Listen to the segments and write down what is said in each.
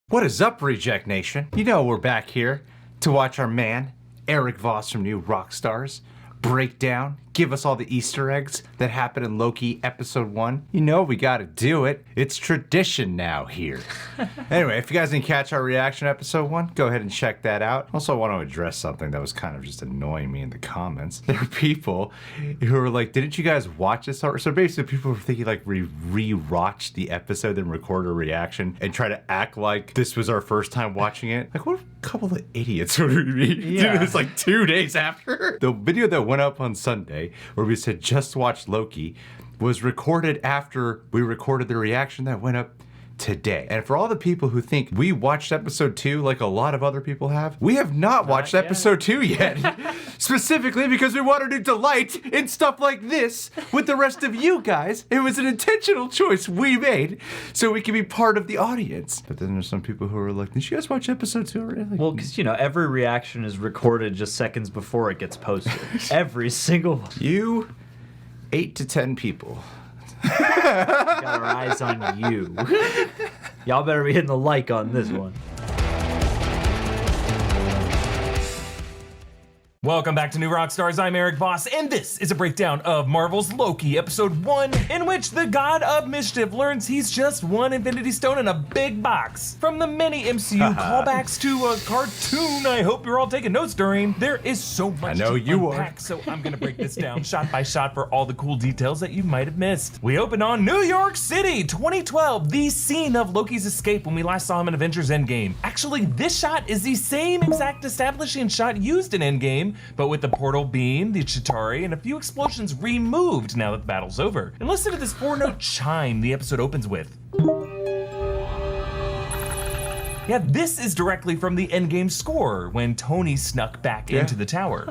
What is up, Reject Nation? You know we're back here to watch our man, Eric Voss from New Rockstars, break down, give us all the Easter eggs that happened in Loki Episode 1. You know we gotta do it. It's tradition now here. Anyway, if you guys didn't catch our reaction to Episode 1, go ahead and check that out. Also, I want to address something that was kind of just annoying me in the comments. There are people who were like, didn't you guys watch this? So basically people were thinking like we re-watched the episode and record a reaction and try to act like this was our first time watching it. Like, what a couple of idiots would we be doing this like 2 days after? The video that went up on Sunday where we said just watch Loki was recorded after we recorded the reaction that went up today. And for all the people who think we watched episode 2 like a lot of other people have, we have not watched episode 2 yet. Specifically because we wanted to delight in stuff like this with the rest of you guys. It was an intentional choice we made so we can be part of the audience. But then there's some people who are like, did you guys watch episode 2 already? Like, well, because, you know, every reaction is recorded just seconds before it gets posted. Every single one. You 8 to 10 people. Got our eyes on you. Y'all better be hitting the like on this one. Welcome back to New Rockstars. I'm Eric Voss, and this is a breakdown of Marvel's Loki, Episode 1, in which the God of Mischief learns he's just one Infinity Stone in a big box. From the many MCU callbacks to a cartoon I hope you're all taking notes during, there is so much to unpack, so I'm gonna break this down shot by shot for all the cool details that you might have missed. We open on New York City, 2012, the scene of Loki's escape when we last saw him in Avengers Endgame. Actually, this shot is the same exact establishing shot used in Endgame, but with the portal beam, the Chitauri, and a few explosions removed now that the battle's over. And listen to this 4-note chime the episode opens with. Yeah, this is directly from the Endgame score, when Tony snuck back into the tower.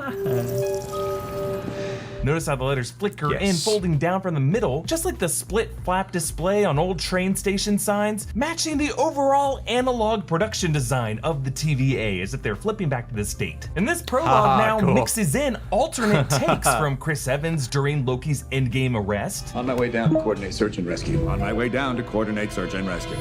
Notice how the letters flicker in, folding down from the middle, just like the split flap display on old train station signs, matching the overall analog production design of the TVA as if they're flipping back to this date. And this prologue now mixes in alternate takes from Chris Evans during Loki's Endgame arrest. On my way down to coordinate search and rescue. On my way down to coordinate search and rescue.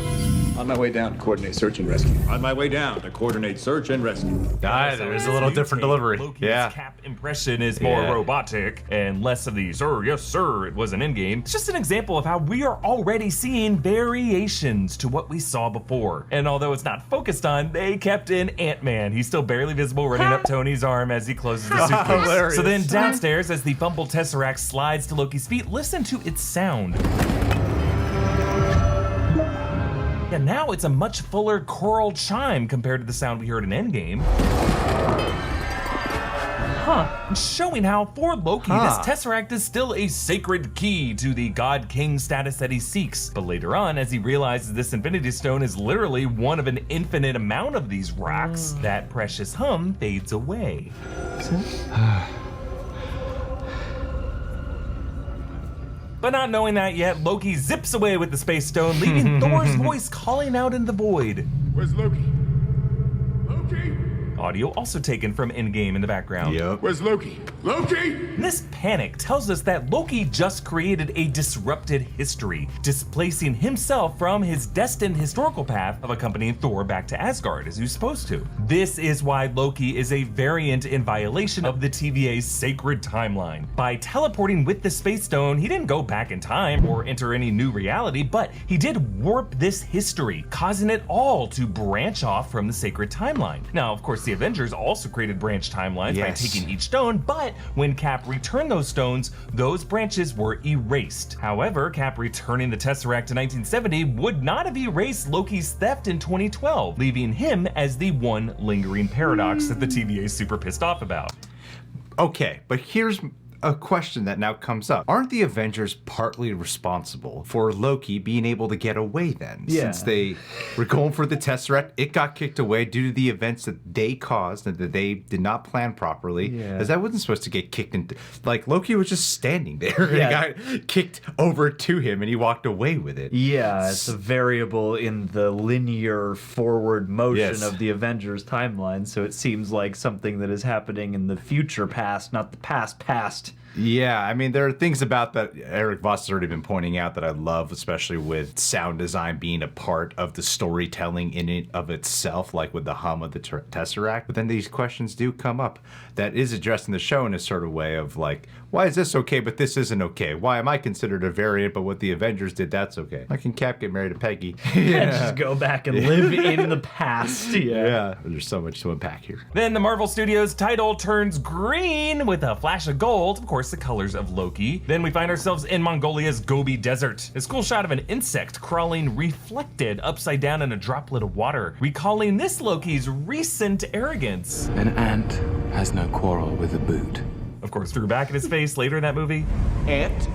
On my way down to coordinate search and rescue. On my way down to coordinate search and rescue. There's a little different delivery. Loki's Cap impression is more robotic and less of the sir, yes sir, it was an Endgame. It's just an example of how we are already seeing variations to what we saw before. And although it's not focused on, they kept in Ant-Man. He's still barely visible running up Tony's arm as he closes the suitcase. So then downstairs, as the fumbled Tesseract slides to Loki's feet, listen to its sound. Yeah, now it's a much fuller choral chime compared to the sound we heard in Endgame. Showing how, for Loki, this Tesseract is still a sacred key to the God King status that he seeks. But later on, as he realizes this Infinity Stone is literally one of an infinite amount of these rocks, that precious hum fades away. But not knowing that yet, Loki zips away with the Space Stone, leaving Thor's voice calling out in the void. Where's Loki? Loki? Audio also taken from Endgame in the background. Yep. Where's Loki? Loki? And this panic tells us that Loki just created a disrupted history, displacing himself from his destined historical path of accompanying Thor back to Asgard as he was supposed to. This is why Loki is a variant in violation of the TVA's sacred timeline. By teleporting with the Space Stone, he didn't go back in time or enter any new reality, but he did warp this history, causing it all to branch off from the sacred timeline. Now, of course, the Avengers also created branch timelines by taking each stone, but when Cap returned those stones, those branches were erased. However, Cap returning the Tesseract in 1970 would not have erased Loki's theft in 2012, leaving him as the one lingering paradox that the TVA is super pissed off about. Okay, but here's a question that now comes up. Aren't the Avengers partly responsible for Loki being able to get away then? Since they were going for the Tesseract, it got kicked away due to the events that they caused and that they did not plan properly. As that wasn't supposed to get kicked into. Like, Loki was just standing there and it got kicked over to him and he walked away with it. Yeah, it's a variable in the linear forward motion of the Avengers timeline, so it seems like something that is happening in the future past, not the past. Yeah, I mean, there are things about that Eric Voss has already been pointing out that I love, especially with sound design being a part of the storytelling in it of itself, like with the hum of the Tesseract. But then these questions do come up that is addressed in the show in a sort of way of like, why is this okay, but this isn't okay? Why am I considered a variant, but what the Avengers did, that's okay? Why can Cap get married to Peggy? Just go back and live in the past. Yeah, there's so much to unpack here. Then the Marvel Studios title turns green with a flash of gold, of course the colors of Loki. Then we find ourselves in Mongolia's Gobi Desert. This cool shot of an insect crawling reflected upside down in a droplet of water, recalling this Loki's recent arrogance. An ant has no quarrel with a boot. Of course, threw back in his face later in that movie. Ant.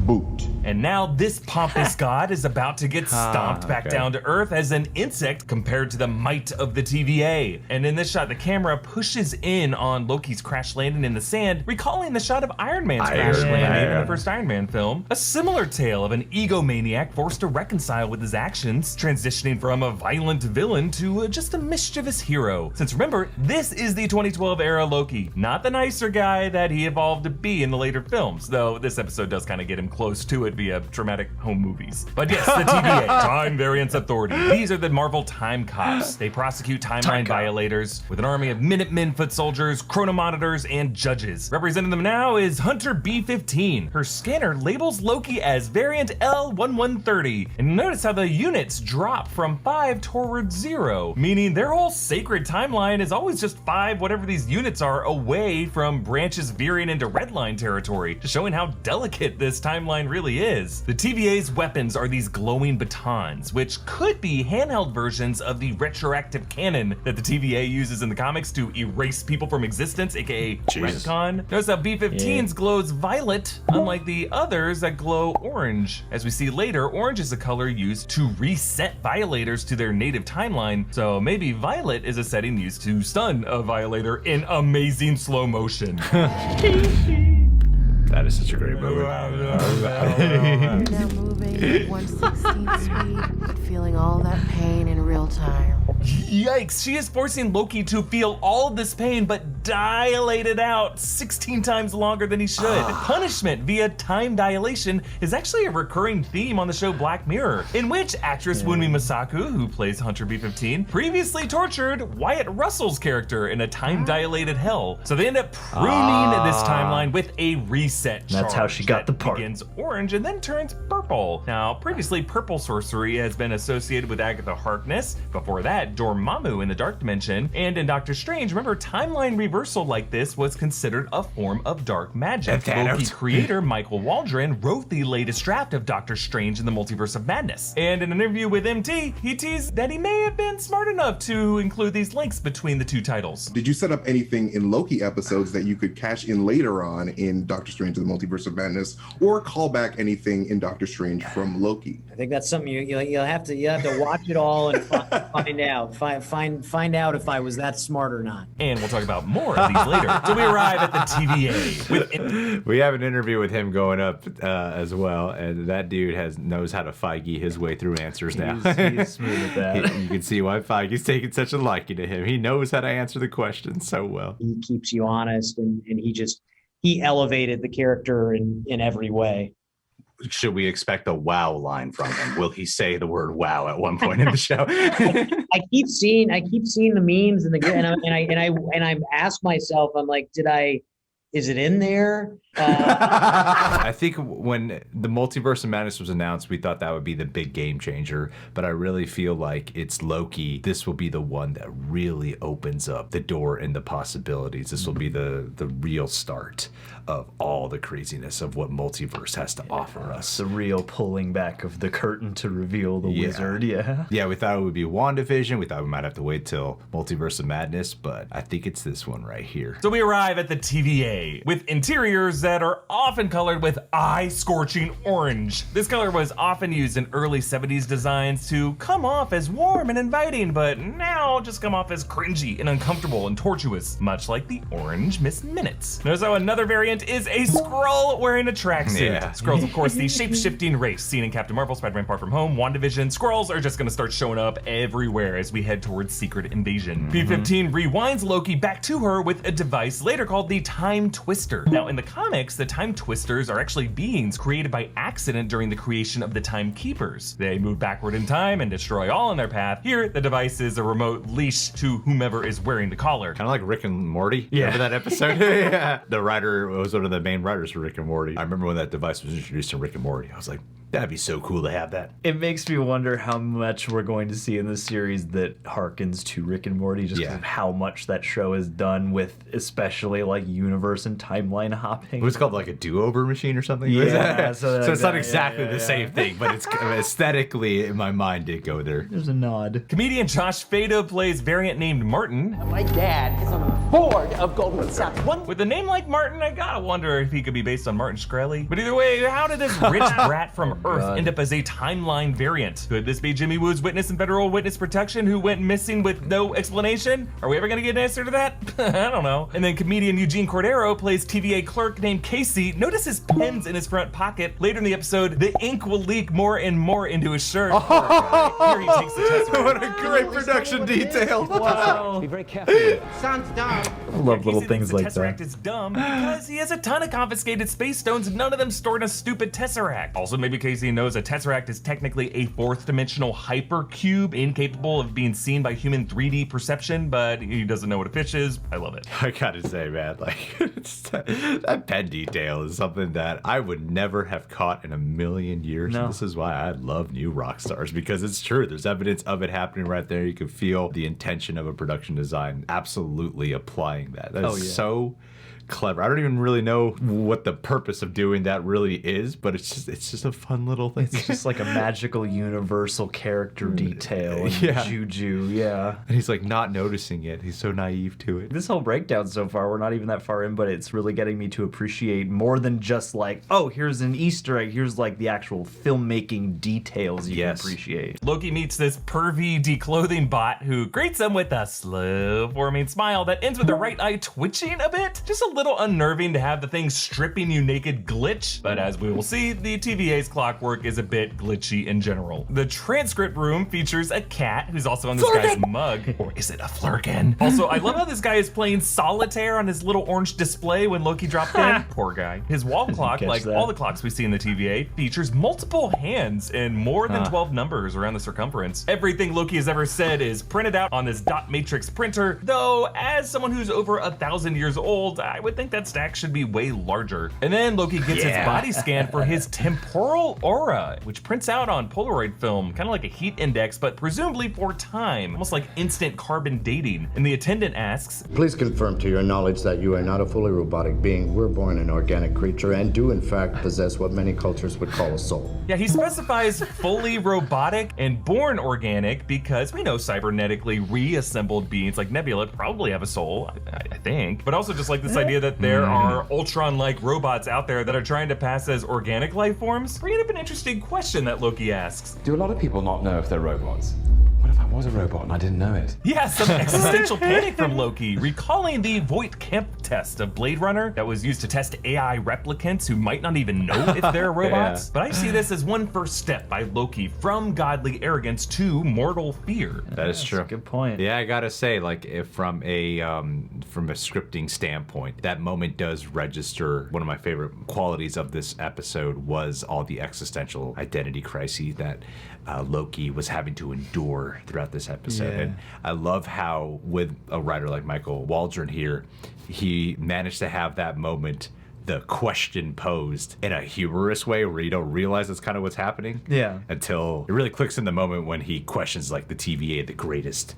Boot. And now this pompous god is about to get stomped back down to earth as an insect compared to the might of the TVA. And in this shot, the camera pushes in on Loki's crash landing in the sand, recalling the shot of Iron Man's crash landing in the first Iron Man film. A similar tale of an egomaniac forced to reconcile with his actions, transitioning from a violent villain to just a mischievous hero. Since remember, this is the 2012 era Loki, not the nicer guy that he evolved to be in the later films, though this episode does kind of get him close to it via traumatic home movies. But yes, the TVA, Time Variance Authority. These are the Marvel time cops. They prosecute timeline violators with an army of Minutemen foot soldiers, chronomonitors, and judges. Representing them now is Hunter B-15. Her scanner labels Loki as variant L1130. And notice how the units drop from 5 towards 0, meaning their whole sacred timeline is always just 5 whatever these units are away from branches veering into redline territory, just showing how delicate this timeline really is. The TVA's weapons are these glowing batons, which could be handheld versions of the retroactive cannon that the TVA uses in the comics to erase people from existence, aka retcon. Notice how B-15's glows violet, unlike the others that glow orange. As we see later, orange is a color used to reset violators to their native timeline, so maybe violet is a setting used to stun a violator in amazing slow motion. That is such a great movie. Now moving at 1/16 speed, but feeling all that pain in real time. Yikes, she is forcing Loki to feel all of this pain, but dilate it out 16 times longer than he should. Punishment via time dilation is actually a recurring theme on the show Black Mirror, in which actress Wunmi Masaku, who plays Hunter B-15, previously tortured Wyatt Russell's character in a time-dilated hell. So they end up pruning this timeline with a reset charge. That's how she got the part. Begins orange and then turns purple. Now, previously, purple sorcery has been associated with Agatha Harkness. Before that, Dormammu in the Dark Dimension. And in Doctor Strange, remember, timeline reversal like this was considered a form of dark magic. Loki creator Michael Waldron wrote the latest draft of Doctor Strange in the Multiverse of Madness. And in an interview with MT, he teased that he may have been smart enough to include these links between the two titles. Did you set up anything in Loki episodes that you could cash in later on in Doctor Strange and the Multiverse of Madness, or call back anything in Doctor Strange from Loki? I think that's something you'll have to watch it all and find out. Find out if I was that smart or not. And we'll talk about more of these later. So we arrive at the TVA. We have an interview with him going up as well, and that dude knows how to Feige his way through answers now. He's smooth at that. You can see why Feige's taking such a liking to him. He knows how to answer the questions so well. He keeps you honest, and he elevated the character in every way. Should we expect a wow line from him? Will he say the word wow at one point in the show? I keep seeing the memes and I ask myself, I'm like, is it in there? I think when the Multiverse of Madness was announced, we thought that would be the big game changer, but I really feel like it's Loki. This will be the one that really opens up the door and the possibilities. This will be the real start of all the craziness of what Multiverse has to offer us. The real pulling back of the curtain to reveal the wizard, Yeah, we thought it would be WandaVision. We thought we might have to wait till Multiverse of Madness, but I think it's this one right here. So we arrive at the TVA with interiors that are often colored with eye-scorching orange. This color was often used in early 70s designs to come off as warm and inviting, but now all just come off as cringy and uncomfortable and tortuous, much like the orange Miss Minutes. Notice how another variant is a Skrull wearing a tracksuit. Yeah. Skrulls, of course, the shape-shifting race seen in Captain Marvel, Spider-Man Far From Home, WandaVision. Skrulls are just gonna start showing up everywhere as we head towards Secret Invasion. P-15 rewinds Loki back to her with a device later called the Time Twister. Now, in the comics, the Time Twisters are actually beings created by accident during the creation of the Time Keepers. They move backward in time and destroy all in their path. Here, the device is a remote leash to whomever is wearing the collar. Kind of like Rick and Morty. Yeah. Remember that episode? Yeah. The writer was one of the main writers for Rick and Morty. I remember when that device was introduced in Rick and Morty. I was like, that'd be so cool to have that. It makes me wonder how much we're going to see in this series that harkens to Rick and Morty, just because of how much that show has done with especially like universe and timeline hopping. It was called like a do-over machine or something. Yeah, so like it's not that. exactly Yeah, the same thing, but it's aesthetically in my mind did go there. There's a nod. Comedian Josh Fado plays variant named Martin. My dad is on the board of Goldman Sachs. With a name like Martin, I gotta wonder if he could be based on Martin Shkreli. But either way, how did this rich brat from Earth end up as a timeline variant? Could this be Jimmy Woo's witness in federal witness protection who went missing with no explanation? Are we ever gonna get an answer to that? I don't know. And then comedian Eugene Cordero plays TVA clerk named Casey. Notice his pen's in his front pocket. Later in the episode, the ink will leak more and more into his shirt. Here he takes the test. What a great production detail. Wow. Be very careful. Sounds dumb. I love little Casey things thinks like the Tesseract that. is dumb because he has a ton of confiscated space stones, none of them stored in a stupid Tesseract. Also, maybe Casey knows a Tesseract is technically a fourth dimensional hypercube incapable of being seen by human 3D perception, but he doesn't know what a fish is. I love it. I gotta say, man, like that pen detail is something that I would never have caught in a million years. No. And this is why I love new Rockstars, because it's true. There's evidence of it happening right there. You can feel the intention of a production design absolutely applying that. That's so clever. I don't even really know what the purpose of doing that really is, but it's just a fun little thing. It's just like a magical universal character detail and juju, And he's like not noticing it. He's so naive to it. This whole breakdown so far, we're not even that far in, but it's really getting me to appreciate more than just like, oh, here's an Easter egg. Here's like the actual filmmaking details you can appreciate. Loki meets this pervy declothing bot who greets him with a slow-forming smile that ends with the right eye twitching a bit. Just a little unnerving to have the thing stripping you naked glitch, but as we will see, the TVA's clockwork is a bit glitchy in general. The transcript room features a cat who's also on this guy's mug. Or is it a flurkin? Also, I love how this guy is playing solitaire on his little orange display when Loki dropped in. Poor guy. His wall clock, like all the clocks we see in the TVA, features multiple hands and more than 12 numbers around the circumference. Everything Loki has ever said is printed out on this dot matrix printer, though as someone who's over 1,000 years old, I would think that stack should be way larger. And then Loki gets his body scanned for his temporal aura, which prints out on Polaroid film, kind of like a heat index, but presumably for time, almost like instant carbon dating. And the attendant asks, "Please confirm to your knowledge that you are not a fully robotic being. We're born an organic creature and do in fact possess what many cultures would call a soul." Yeah, he specifies fully robotic and born organic because we know cybernetically reassembled beings like Nebula probably have a soul, I think. But also just like this idea that there are Ultron-like robots out there that are trying to pass as organic life forms, bringing up an interesting question that Loki asks. Do a lot of people not know if they're robots? What if I was a robot and I didn't know it? Yeah, some existential panic from Loki, recalling the Voight-Kemp test of Blade Runner that was used to test AI replicants who might not even know if they're robots. But I see this as one first step by Loki from godly arrogance to mortal fear. That is true. Good point. Yeah, I gotta say, like, if from a scripting standpoint, that moment does register. One of my favorite qualities of this episode was all the existential identity crises that Loki was having to endure throughout this episode. Yeah. And I love how, with a writer like Michael Waldron here, he managed to have that moment, the question posed in a humorous way where you don't realize that's kind of what's happening. Yeah. Until it really clicks in the moment when he questions like the TVA, the greatest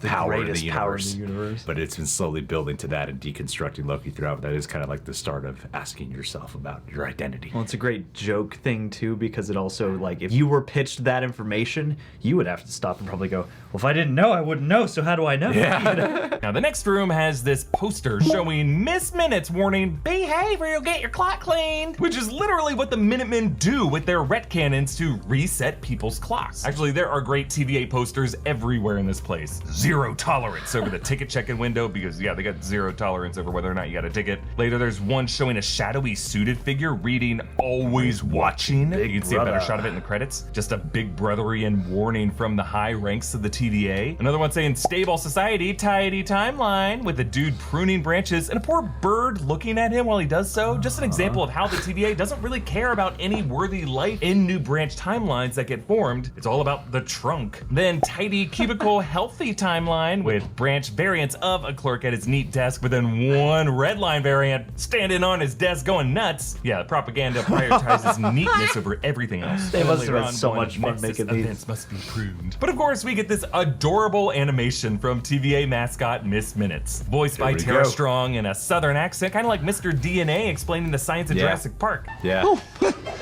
power in the universe. But it's been slowly building to that and deconstructing Loki throughout. That is kind of like the start of asking yourself about your identity. Well, it's a great joke thing too, because it also, like, if you were pitched that information, you would have to stop and probably go, well, if I didn't know, I wouldn't know, so how do I know? Yeah. Now, the next room has this poster showing Miss Minutes warning, behave behave or you'll get your clock cleaned. Which is literally what the Minutemen do with their ret cannons to reset people's clocks. Actually, there are great TVA posters everywhere in this place. 0 tolerance over the ticket check-in window because, yeah, they got 0 tolerance over whether or not you got a ticket. Later, there's one showing a shadowy suited figure reading "Always Watching." You can see a better shot of it in the credits. Just a big brotherian warning from the high ranks of the TVA. Another one saying "Stable Society, Tidy Timeline," with a dude pruning branches and a poor bird looking at him while he does so. Just an example of how the TVA doesn't really care about any worthy life in new branch timelines that get formed. It's all about the trunk. Then Tidy Cubicle Healthy Timeline with branch variants of a clerk at his neat desk, but then one red line variant standing on his desk going nuts. Yeah, propaganda prioritizes neatness over everything else. They must have had so much fun making these. Events must be pruned. But of course, we get this adorable animation from TVA mascot Miss Minutes, voiced by Tara Strong in a southern accent, kind of like Mr. DNA explaining the science of Jurassic Park. Yeah. Oh,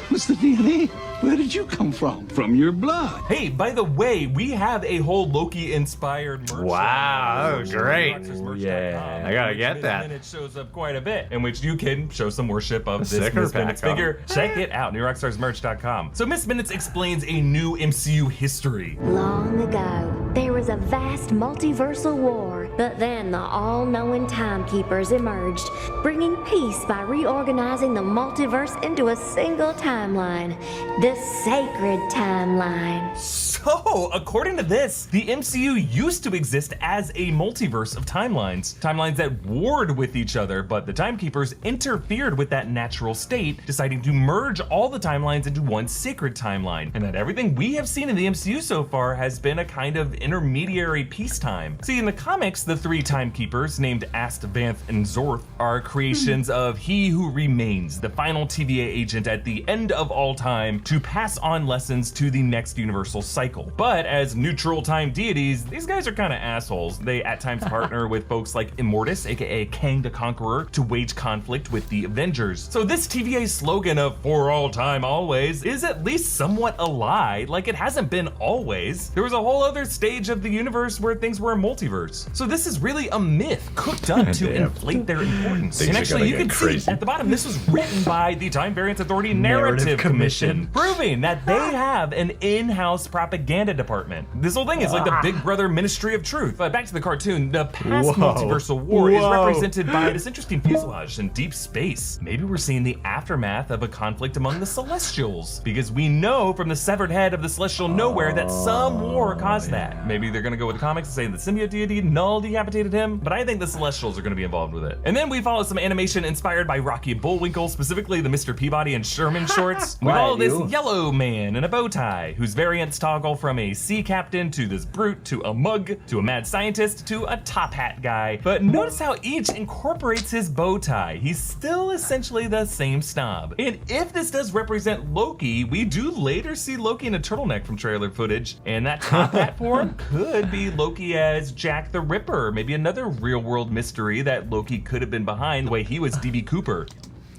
Mr. DNA, where did you come from? From your blood. Hey, by the way, we have a whole Loki-inspired merch. Wow, great. Yeah, I gotta get that. And it shows up quite a bit, in which you can show some worship of this sticker Miss Minutes pack, figure. Check it out, newrockstarsmerch.com. So Miss Minutes explains a new MCU history. Long ago, there was a vast multiversal war, but then the all-knowing timekeepers emerged, bringing peace by reorganizing the multiverse into a single timeline, the sacred timeline. So, according to this, the MCU used to exist as a multiverse of timelines that warred with each other, but the timekeepers interfered with that natural state, deciding to merge all the timelines into one sacred timeline, and that everything we have seen in the MCU so far has been a kind of intermediary peacetime. See, in the comics, the 3 timekeepers, named Ast, Vanth, and Zorth, are creations of He Who Remains, the final TVA agent at the end of all time, to pass on lessons to the next universal cycle. But as neutral time deities, these guys are kind of assholes. They at times partner with folks like Immortus, aka Kang the Conqueror, to wage conflict with the Avengers. So this TVA slogan of "for all time always" is at least somewhat a lie, like it hasn't been always. There was a whole other stage of the universe where things were a multiverse. So this is really a myth cooked up to inflate their importance. And actually, you can see at the bottom, this was written by the Time Variance Authority Narrative Commission, proving that they have an in-house propaganda department. This whole thing is like the Big Brother Ministry of Truth. But back to the cartoon, the past multiversal war is represented by this interesting fuselage in deep space. Maybe we're seeing the aftermath of a conflict among the Celestials, because we know from the severed head of the Celestial Nowhere that some war caused that. Maybe they're gonna go with the comics and say the symbiote deity Null decapitated him, but I think the Celestials are gonna be involved with it. And then we follow some animation inspired by Rocky Bullwinkle, specifically the Mr. Peabody and Sherman shorts. We follow this yellow man in a bow tie, whose variants toggle from a sea captain to this brute to a mug to a mad scientist to a top hat guy. But notice how each incorporates his bow tie. He's still essentially the same snob. And if this does represent Loki, we do later see Loki in a turtleneck from trailer footage, and that top hat form could be Loki as Jack the Ripper, maybe another real world mystery that Loki could have been behind the way he was DB Cooper.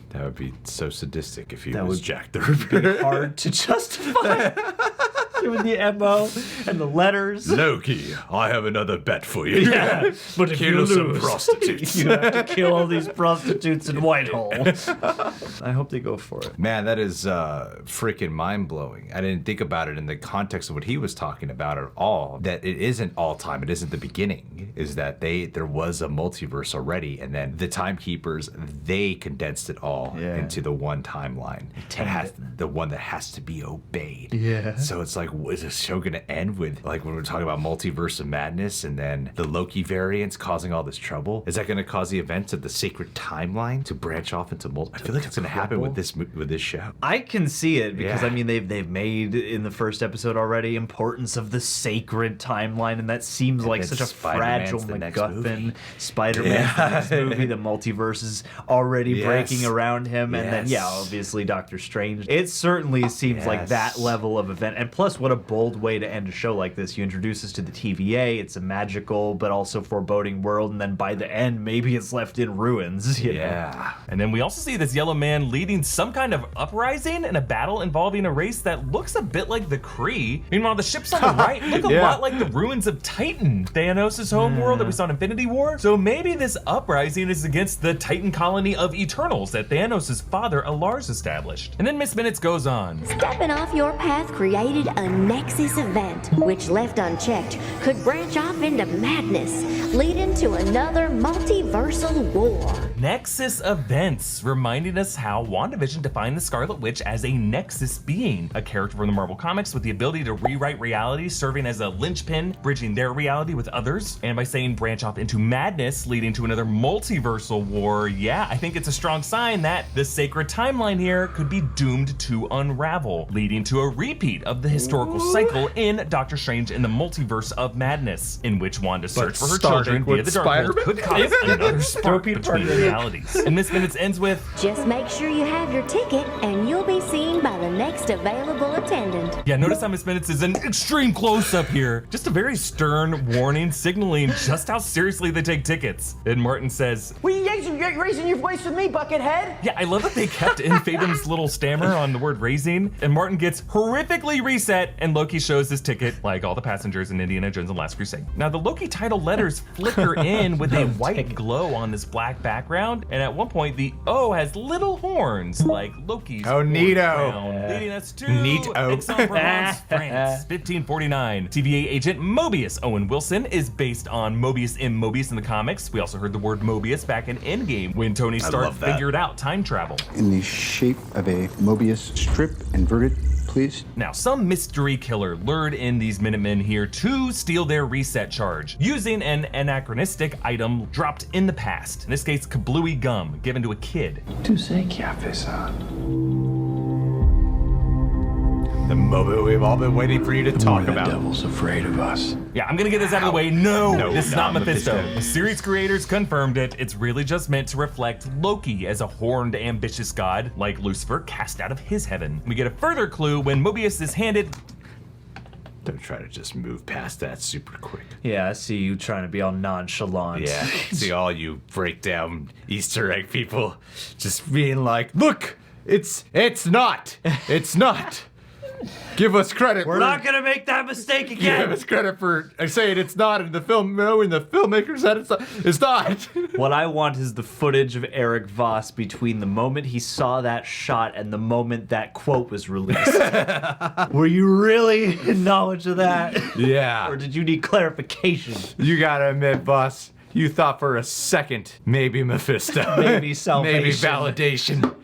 That would be so sadistic if he was Jack the Ripper. Be hard to justify. With the MO and the letters. Loki, I have another bet for you. Yeah, but if kill you some lose, prostitutes. you have to kill all these prostitutes in Whitehall. I hope they go for it. Man, that is freaking mind-blowing. I didn't think about it in the context of what he was talking about at all. That it isn't all time, it isn't the beginning. Is that there was a multiverse already, and then the timekeepers, they condensed it all into the one timeline. The one that has to be obeyed. Yeah. So it's like, is this show gonna end with, like, when we're talking about Multiverse of Madness and then the Loki variants causing all this trouble? Is that gonna cause the events of the sacred timeline to branch off into I feel like it's gonna happen with this show. I can see it because I mean they've made in the first episode already importance of the sacred timeline, and that seems like such a fragile MacGuffin. Spider-Man next movie, the multiverse is already breaking around him, and then obviously Doctor Strange. It certainly seems like that level of event, and plus what a bold way to end a show like this. You introduce us to the TVA, it's a magical but also foreboding world, and then by the end, maybe it's left in ruins. You know? And then we also see this yellow man leading some kind of uprising in a battle involving a race that looks a bit like the Kree. Meanwhile, the ships on the right look a lot like the ruins of Titan, Thanos' homeworld that we saw in Infinity War. So maybe this uprising is against the Titan colony of Eternals that Thanos' father Alars established. And then Miss Minutes goes on. Stepping off your path created a Nexus event, which left unchecked could branch off into madness, leading to another multiversal war. Nexus events, reminding us how WandaVision defined the Scarlet Witch as a Nexus being, a character from the Marvel Comics with the ability to rewrite reality, serving as a linchpin, bridging their reality with others. And by saying branch off into madness, leading to another multiversal war, yeah, I think it's a strong sign that the sacred timeline here could be doomed to unravel, leading to a repeat of the historical cycle in Doctor Strange in the Multiverse of Madness, in which Wanda's search for her children via the Darkhold could cause another spark between realities. And Miss Minutes ends with, just make sure you have your ticket and you'll be seen by the next available attendant. Yeah, notice how Miss Minutes is an extreme close-up here. Just a very stern warning signaling just how seriously they take tickets. And Martin says, Were you raising your voice with me, Buckethead? Yeah, I love that they kept in Fatum's little stammer on the word raising, and Martin gets horrifically reset, and Loki shows his ticket like all the passengers in Indiana Jones and the Last Crusade. Now, the Loki title letters flicker in with a white glow on this black background, and at one point, the O has little horns like Loki's neato. leading us to Neato. Aix-en-Provence, France, 1549. TVA agent Mobius Owen Wilson is based on Mobius in Mobius in the comics. We also heard the word Mobius back in Endgame when Tony Stark figured out time travel. In the shape of a Mobius strip, inverted, please. Now, some mystery killer lured in these Minutemen here to steal their reset charge, using an anachronistic item dropped in the past. In this case, kablooey gum, given to a kid. Tu sais qui a fait ça? The moment we've all been waiting for you to talk about. The devil's afraid of us. Yeah, I'm gonna get this out of the way. No, this is not Mephisto. The series creators confirmed it. It's really just meant to reflect Loki as a horned, ambitious god, like Lucifer, cast out of his heaven. We get a further clue when Mobius is handed. Don't try to just move past that super quick. Yeah, I see you trying to be all nonchalant. Yeah, see all you breakdown Easter egg people just being like, look, it's not. Give us credit. We're not gonna make that mistake again. Give us credit for saying it's not in the film, knowing the filmmaker said it's not. What I want is the footage of Eric Voss between the moment he saw that shot and the moment that quote was released. Were you really in knowledge of that? Yeah. Or did you need clarification? You gotta admit, boss, you thought for a second maybe Mephisto. Maybe salvation. Maybe validation.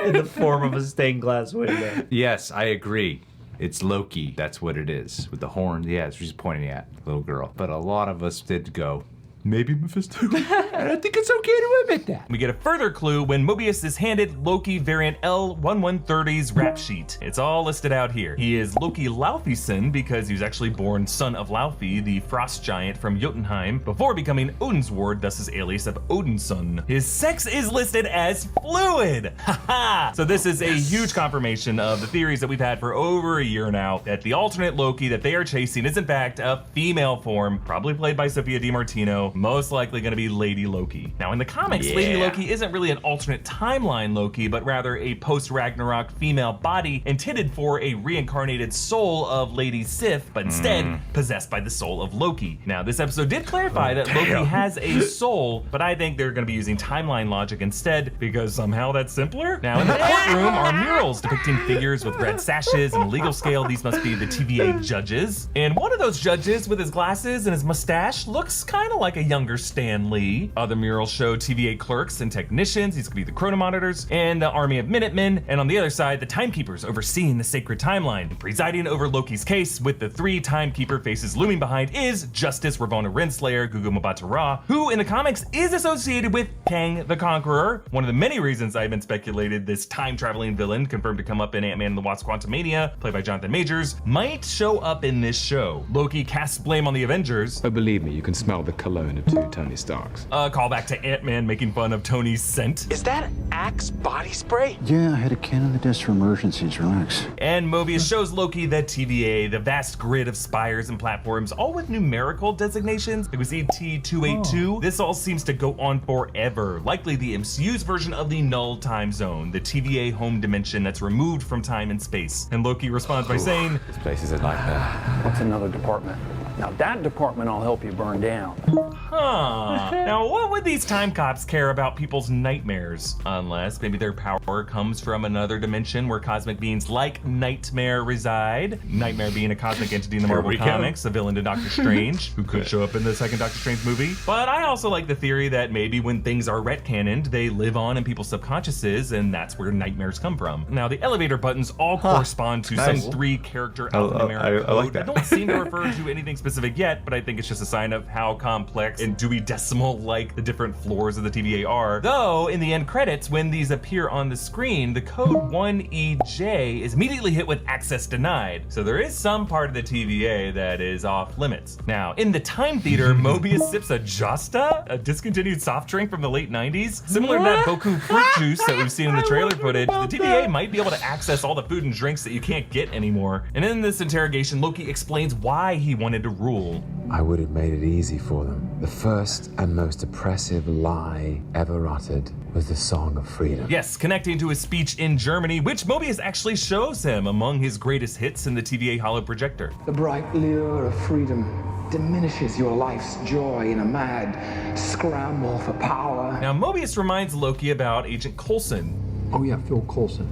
In the form of a stained glass window. Yes, I agree. It's Loki. That's what it is. With the horn. Yeah, she's pointing at little girl. But a lot of us did go, maybe Mephisto. And I think it's okay to admit that. We get a further clue when Mobius is handed Loki variant L1130's rap sheet. It's all listed out here. He is Loki Laufeyson because he was actually born son of Laufey, the frost giant from Jotunheim, before becoming Odin's ward, thus his alias of Odinson. His sex is listed as fluid. Haha! So this is a huge confirmation of the theories that we've had for over a year now, that the alternate Loki that they are chasing is in fact a female form, probably played by Sophia DiMartino, most likely going to be Lady Loki. Now in the comics, Lady Loki isn't really an alternate timeline Loki, but rather a post-Ragnarok female body intended for a reincarnated soul of Lady Sif, but instead possessed by the soul of Loki. Now this episode did clarify that Loki has a soul, but I think they're going to be using timeline logic instead because somehow that's simpler. Now in the courtroom are murals depicting figures with red sashes and a legal scale. These must be the TVA judges. And one of those judges with his glasses and his mustache looks kind of like a younger Stan Lee. Other murals show TVA clerks and technicians. These could be the chronomonitors and the army of Minutemen. And on the other side, the timekeepers overseeing the sacred timeline. Presiding over Loki's case with the three timekeeper faces looming behind is Justice Ravonna Renslayer Gugu Mbatha-Raw, who in the comics is associated with Kang the Conqueror. One of the many reasons I've been speculated this time-traveling villain, confirmed to come up in Ant-Man and the Wasp Quantumania, played by Jonathan Majors, might show up in this show. Loki casts blame on the Avengers. Oh, believe me, you can smell the cologne of two Tony Starks. Callback to Ant-Man making fun of Tony's scent. Is that Axe body spray? Yeah, I had a can on the desk for emergencies. Relax. And Mobius shows Loki the TVA, the vast grid of spires and platforms, all with numerical designations. It was ET-282. This all seems to go on forever, likely the MCU's version of the null time zone, the TVA home dimension that's removed from time and space. And Loki responds by saying, This place is a nightmare. What's another department? Now that department I'll help you burn down. huh. Now, what would these time cops care about people's nightmares? Unless maybe their power comes from another dimension where cosmic beings like Nightmare reside. Nightmare being a cosmic entity in the Marvel Comics, a villain to Doctor Strange, who could show up in the second Doctor Strange movie. But I also like the theory that maybe when things are retconned, they live on in people's subconsciouses, and that's where nightmares come from. Now, the elevator buttons all correspond to some 3-character alphanumeric code. like that. I don't seem to refer to anything specific yet, but I think it's just a sign of how complex and Dewey Decimal like the different floors of the TVA are. Though, in the end credits, when these appear on the screen, the code 1EJ is immediately hit with access denied. So there is some part of the TVA that is off limits. Now, in the Time Theater, Mobius sips a Josta, a discontinued soft drink from the late 90s. Similar to that Boku fruit juice that we've seen in the trailer footage, the TVA might be able to access all the food and drinks that you can't get anymore. And in this interrogation, Loki explains why he wanted to rule. I would have made it easy for them. The first and most oppressive lie ever uttered was the Song of Freedom. Yes, connecting to his speech in Germany, which Mobius actually shows him among his greatest hits in the TVA Hollow projector. The bright lure of freedom diminishes your life's joy in a mad scramble for power. Now, Mobius reminds Loki about Agent Coulson. Oh yeah, Phil Coulson.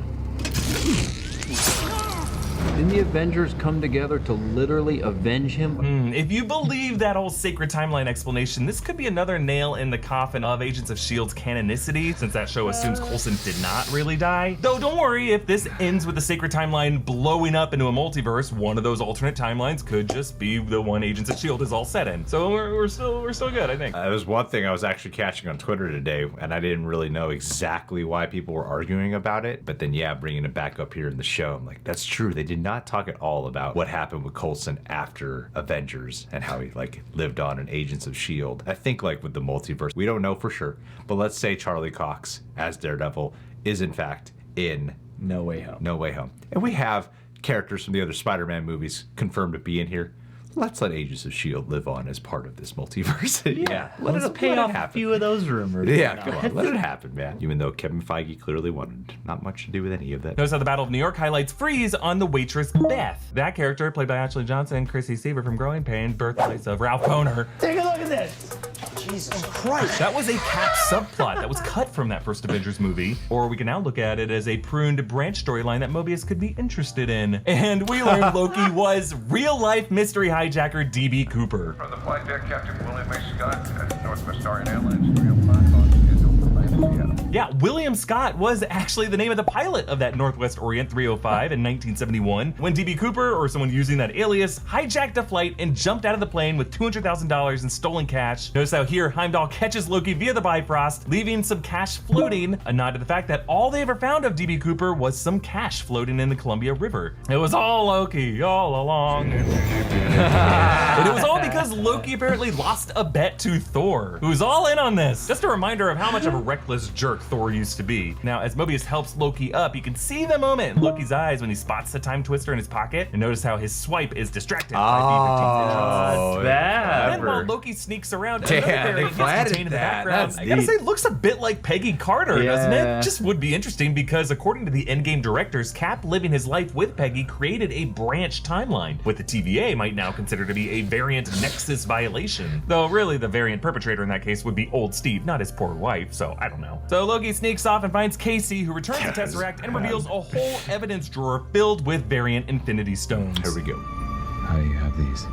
Didn't the Avengers come together to literally avenge him? If you believe that whole sacred timeline explanation, this could be another nail in the coffin of Agents of S.H.I.E.L.'s canonicity, since that show assumes Coulson did not really die. Though don't worry, if this ends with the sacred timeline blowing up into a multiverse, one of those alternate timelines could just be the one Agents of S.H.I.E.L.D. is all set in. So we're still good, I think. There was one thing I was actually catching on Twitter today, and I didn't really know exactly why people were arguing about it. But then, yeah, bringing it back up here in the show, I'm like, that's true. They did not talk at all about what happened with Coulson after Avengers and how he lived on in Agents of S.H.I.E.L.D. I think with the multiverse, we don't know for sure, but let's say Charlie Cox as Daredevil is in fact in No Way Home. No Way Home. And we have characters from the other Spider-Man movies confirmed to be in here. Let's let Agents of S.H.I.E.L.D. live on as part of this multiverse. Yeah, let's pay off a few of those rumors. Yeah, come on, let it happen, man. Even though Kevin Feige clearly wanted not much to do with any of that. Notice how the Battle of New York highlights Freeze on the waitress Beth. That character, played by Ashley Johnson, Chrissy Siever from Growing Pain, birthplace of Ralph Boner. Take a look at this. Jesus Christ. That was a Cap subplot that was cut from that first Avengers movie. Or we can now look at it as a pruned branch storyline that Mobius could be interested in. And we learned Loki was real-life mystery hijacker D.B. Cooper. From the flight deck, Captain William A. Scott at Northwest Star Airlines 305 on schedule for landing Seattle. Yeah, William Scott was actually the name of the pilot of that Northwest Orient 305 in 1971, when D.B. Cooper, or someone using that alias, hijacked a flight and jumped out of the plane with $200,000 in stolen cash. Notice how here Heimdall catches Loki via the Bifrost, leaving some cash floating, a nod to the fact that all they ever found of D.B. Cooper was some cash floating in the Columbia River. It was all Loki, all along. And it was all because Loki apparently lost a bet to Thor, who's all in on this. Just a reminder of how much of a reckless jerk Thor used to be. Now, as Mobius helps Loki up, you can see the moment in Loki's eyes when he spots the time twister in his pocket, and notice how his swipe is distracted by B-15's bad. And then while Loki sneaks around, Damn, another variant they gets planted contained in the that. background. That's I gotta neat. say, it looks a bit like Peggy Carter, doesn't Yeah. it? Just would be interesting because according to the Endgame directors, Cap living his life with Peggy created a branch timeline, what the TVA might now consider to be a variant nexus violation. Though really the variant perpetrator in that case would be old Steve, not his poor wife, so I don't know. So Loki sneaks off and finds Casey, who returns the Tesseract and reveals a whole evidence drawer filled with variant Infinity Stones. Here we go. How do you have these?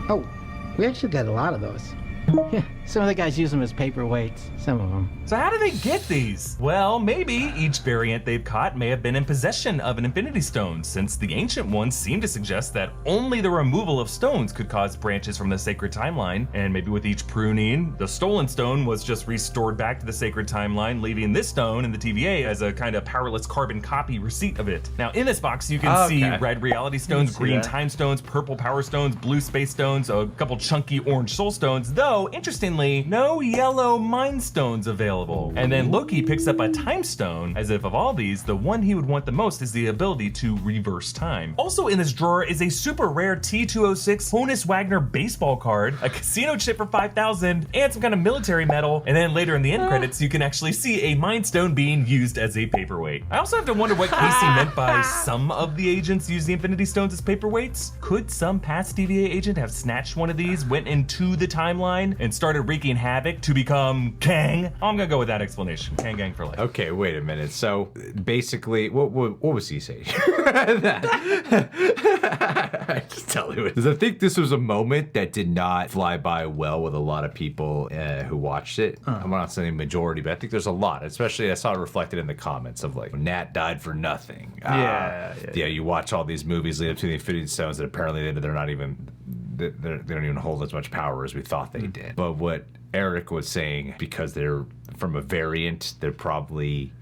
Oh, we actually got a lot of those. Yeah, some of the guys use them as paperweights, some of them. So how do they get these? Well, maybe each variant they've caught may have been in possession of an Infinity Stone, since the ancient ones seem to suggest that only the removal of stones could cause branches from the sacred timeline, and maybe with each pruning, the stolen stone was just restored back to the sacred timeline, leaving this stone in the TVA as a kind of powerless carbon copy receipt of it. Now, in this box, you can see red reality stones, see green that. time stones, purple power stones, blue space stones, a couple chunky orange soul stones, though, interestingly, surprisingly, no yellow Mind Stones available. And then Loki picks up a Time Stone, as if of all these, the one he would want the most is the ability to reverse time. Also in this drawer is a super rare T206 Honus Wagner baseball card, a casino chip for 5,000, and some kind of military medal. And then later in the end credits, you can actually see a Mind Stone being used as a paperweight. I also have to wonder what Casey meant by some of the agents use the Infinity Stones as paperweights. Could some past TVA agent have snatched one of these, went into the timeline, and started wreaking havoc to become Kang? I'm gonna go with that explanation. Kang Gang for life. Okay, wait a minute. So basically, what was he saying? Just tell you. Because I think this was a moment that did not fly by well with a lot of people who watched it. I'm not saying majority, but I think there's a lot. Especially I saw it reflected in the comments of like, Nat died for nothing. Yeah, you watch all these movies lead up to the Infinity Stones that apparently they're not even, they don't even hold as much power as we thought they did. But what Eric was saying, because they're from a variant, they're probably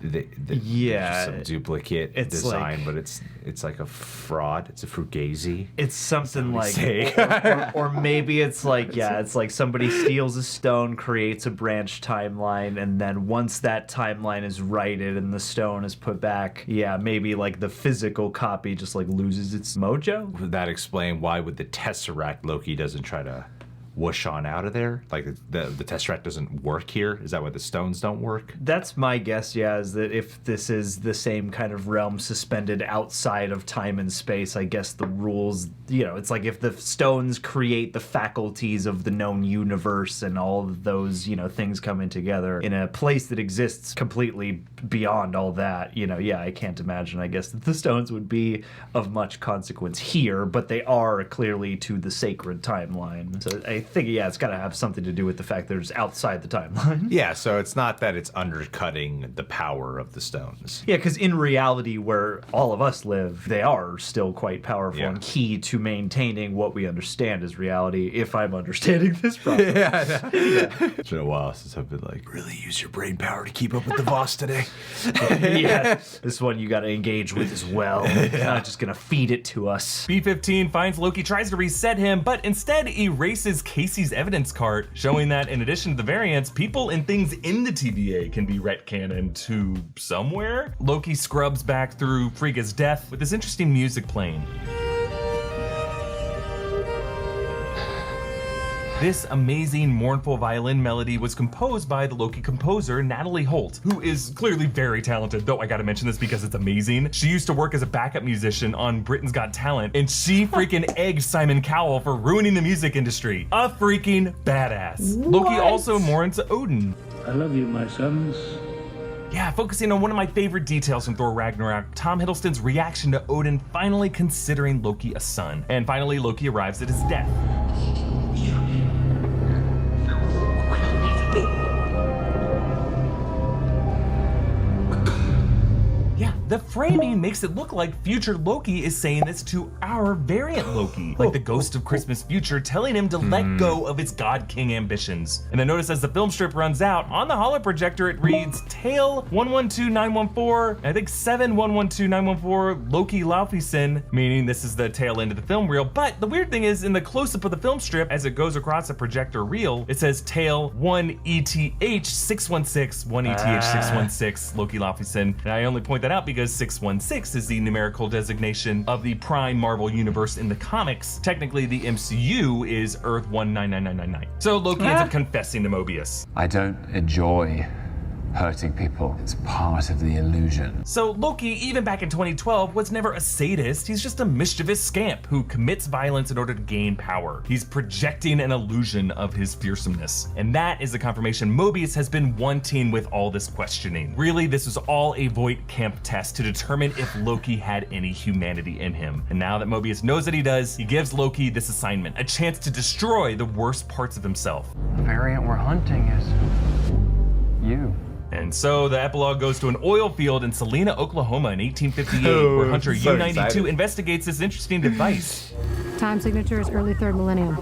some duplicate design, but it's like a fraud. It's a fugazi. It's something like, or maybe it's like, it's like somebody steals a stone, creates a branch timeline, and then once that timeline is righted and the stone is put back, maybe like the physical copy just like loses its mojo. Would that explain why with the Tesseract Loki doesn't try to whoosh on out of there? Like the Tesseract doesn't work here? Is that why the stones don't work? That's my guess, is that if this is the same kind of realm suspended outside of time and space, I guess the rules, it's like if the stones create the faculties of the known universe and all of those, things coming together in a place that exists completely beyond all that, I can't imagine, I guess, that the stones would be of much consequence here, but they are clearly to the sacred timeline. So I think, it's got to have something to do with the fact that it's outside the timeline. Yeah, so it's not that it's undercutting the power of the stones. Yeah, because in reality, where all of us live, they are still quite powerful and key to maintaining what we understand as reality, if I'm understanding this properly. It's been a while since I've been like, really use your brain power to keep up with the boss today. This one you got to engage with as well. You're not just going to feed it to us. B-15 finds Loki, tries to reset him, but instead erases Casey's evidence cart, showing that in addition to the variants, people and things in the TVA can be retconned to somewhere. Loki scrubs back through Frigga's death with this interesting music playing. This amazing, mournful violin melody was composed by the Loki composer, Natalie Holt, who is clearly very talented, though I gotta mention this because it's amazing. She used to work as a backup musician on Britain's Got Talent, and she freaking egged Simon Cowell for ruining the music industry. A freaking badass. What? Loki also mourns Odin. I love you, my sons. Yeah, focusing on one of my favorite details from Thor Ragnarok, Tom Hiddleston's reaction to Odin finally considering Loki a son. And finally, Loki arrives at his death. The framing makes it look like future Loki is saying this to our variant Loki, like the ghost of Christmas future telling him to let go of his God King ambitions. And then notice as the film strip runs out, on the holoprojector it reads Tail 112914, I think 7112-914 Loki Laufeyson, meaning this is the tail end of the film reel. But the weird thing is in the close-up of the film strip, as it goes across the projector reel, it says Tail 1ETH616, 1ETH616 Loki Laufeyson. And I only point that out because 616 is the numerical designation of the Prime Marvel universe in the comics. Technically, the MCU is Earth 199999. So Loki ends up confessing to Mobius. I don't enjoy hurting people. It's part of the illusion. So Loki, even back in 2012, was never a sadist. He's just a mischievous scamp who commits violence in order to gain power. He's projecting an illusion of his fearsomeness. And that is the confirmation Mobius has been wanting with all this questioning. Really, this was all a Voight-Kemp test to determine if Loki had any humanity in him. And now that Mobius knows that he does, he gives Loki this assignment, a chance to destroy the worst parts of himself. The variant we're hunting is you. And so the epilogue goes to an oil field in Salina, Oklahoma in 1858, where Hunter U-92 investigates this interesting device. Time signature is early 3rd millennium.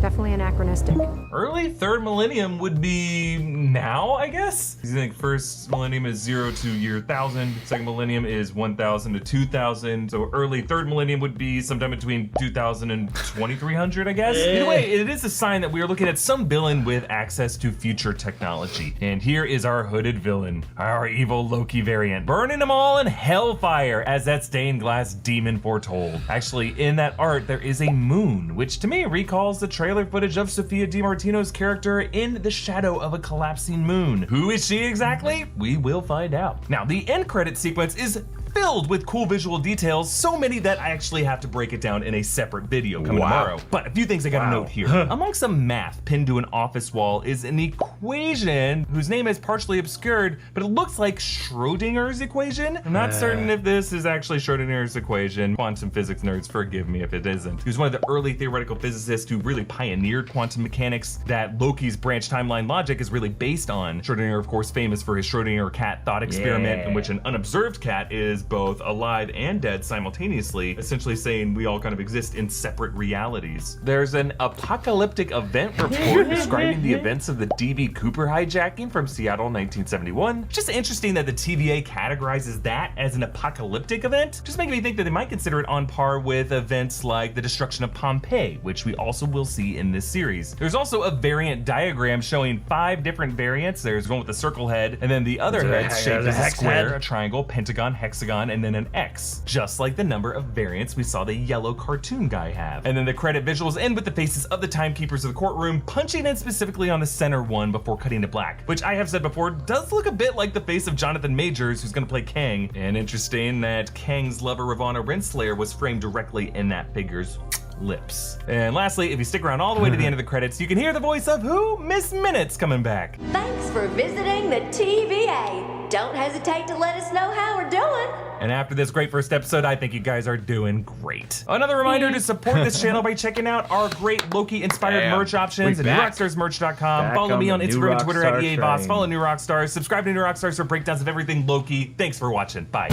Definitely anachronistic. Early third millennium would be now, I guess? You think first millennium is 0 to year 1000, second millennium is 1000 to 2000, so early third millennium would be sometime between 2000 and 2300, I guess? Either way, it is a sign that we are looking at some villain with access to future technology. And here is our hooded villain, our evil Loki variant, burning them all in hellfire, as that stained glass demon foretold. Actually, in that art, there is a moon, which to me recalls the trailer footage of Sophia DiMartino's character in the shadow of a collapsing moon. Who is she exactly? We will find out. Now, the end credit sequence is filled with cool visual details, so many that I actually have to break it down in a separate video coming tomorrow. But a few things I gotta note here. Among some math pinned to an office wall is an equation whose name is partially obscured, but it looks like Schrodinger's equation. I'm not certain if this is actually Schrodinger's equation. Quantum physics nerds, forgive me if it isn't. He was one of the early theoretical physicists who really pioneered quantum mechanics that Loki's branch timeline logic is really based on. Schrodinger, of course, famous for his Schrodinger cat thought experiment, in which an unobserved cat is both alive and dead simultaneously, essentially saying we all kind of exist in separate realities. There's an apocalyptic event report describing the events of the DB Cooper hijacking from Seattle 1971. Just interesting that the TVA categorizes that as an apocalyptic event. Just making me think that they might consider it on par with events like the destruction of Pompeii, which we also will see in this series. There's also a variant diagram showing 5 different variants. There's one with a circle head, and then the other heads shaped as a square, a triangle, pentagon, hexagon, and then an X, just like the number of variants we saw the yellow cartoon guy have. And then the credit visuals end with the faces of the timekeepers of the courtroom punching in specifically on the center one before cutting to black, which I have said before does look a bit like the face of Jonathan Majors, who's gonna play Kang. And interesting that Kang's lover Ravonna Renslayer was framed directly in that figure's lips. And lastly, if you stick around all the way to the end of the credits, you can hear the voice of who? Miss Minutes coming back. Thanks for visiting the TVA. Don't hesitate to let us know how we're doing. And after this great first episode, I think you guys are doing great. Another reminder to support this channel by checking out our great Loki-inspired merch options at newrockstarsmerch.com. Follow me on Instagram and Twitter at EABoss. Follow New Rockstars. Subscribe to New Rockstars for breakdowns of everything Loki. Thanks for watching. Bye.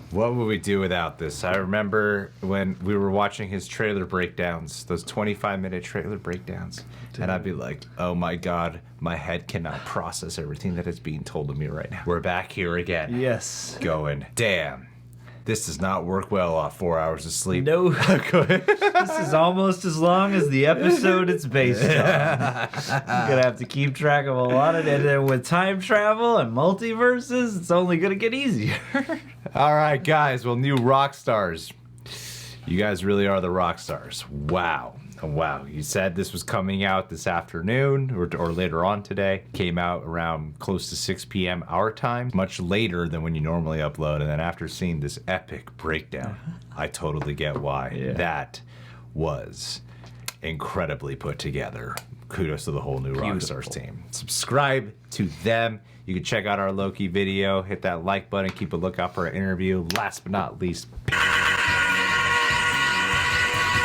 What would we do without this? I remember when we were watching his trailer breakdowns, those 25-minute trailer breakdowns, and I'd be like, oh my God, my head cannot process everything that is being told to me right now. We're back here again. Yes. Going, damn, this does not work well off 4 hours of sleep. No. This is almost as long as the episode it's based on. I'm gonna have to keep track of a lot of it. And with time travel and multiverses, it's only gonna get easier. All right, guys. Well, new rock stars. You guys really are the rock stars. Wow. Wow. You said this was coming out this afternoon or later on today. Came out around close to 6 p.m. our time, much later than when you normally upload. And then after seeing this epic breakdown, I totally get why. That was incredibly put together. Kudos to the whole new Rockstars team. Subscribe to them. You can check out our Loki video, hit that like button, keep a lookout for our interview. Last but not least,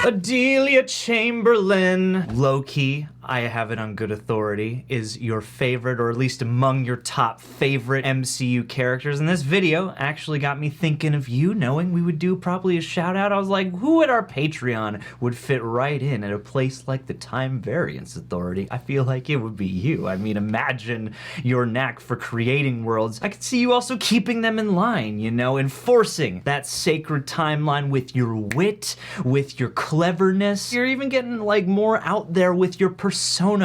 Adelia Chamberlain. Loki, I have it on good authority, is your favorite, or at least among your top favorite MCU characters. And this video actually got me thinking of you, knowing we would do probably a shout out. I was like, who at our Patreon would fit right in at a place like the Time Variance Authority? I feel like it would be you. I mean, imagine your knack for creating worlds. I could see you also keeping them in line, you know, enforcing that sacred timeline with your wit, with your cleverness. You're even getting like more out there with your persona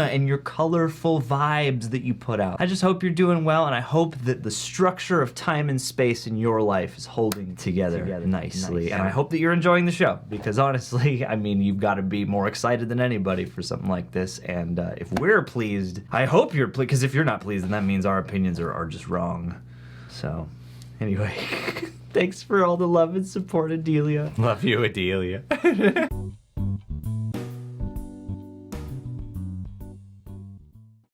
and your colorful vibes that you put out. I just hope you're doing well, and I hope that the structure of time and space in your life is holding together nicely. And I hope that you're enjoying the show, because honestly, I mean, you've got to be more excited than anybody for something like this. And if we're pleased, I hope you're pleased, because if you're not pleased, then that means our opinions are just wrong. So, anyway, thanks for all the love and support, Adelia. Love you, Adelia.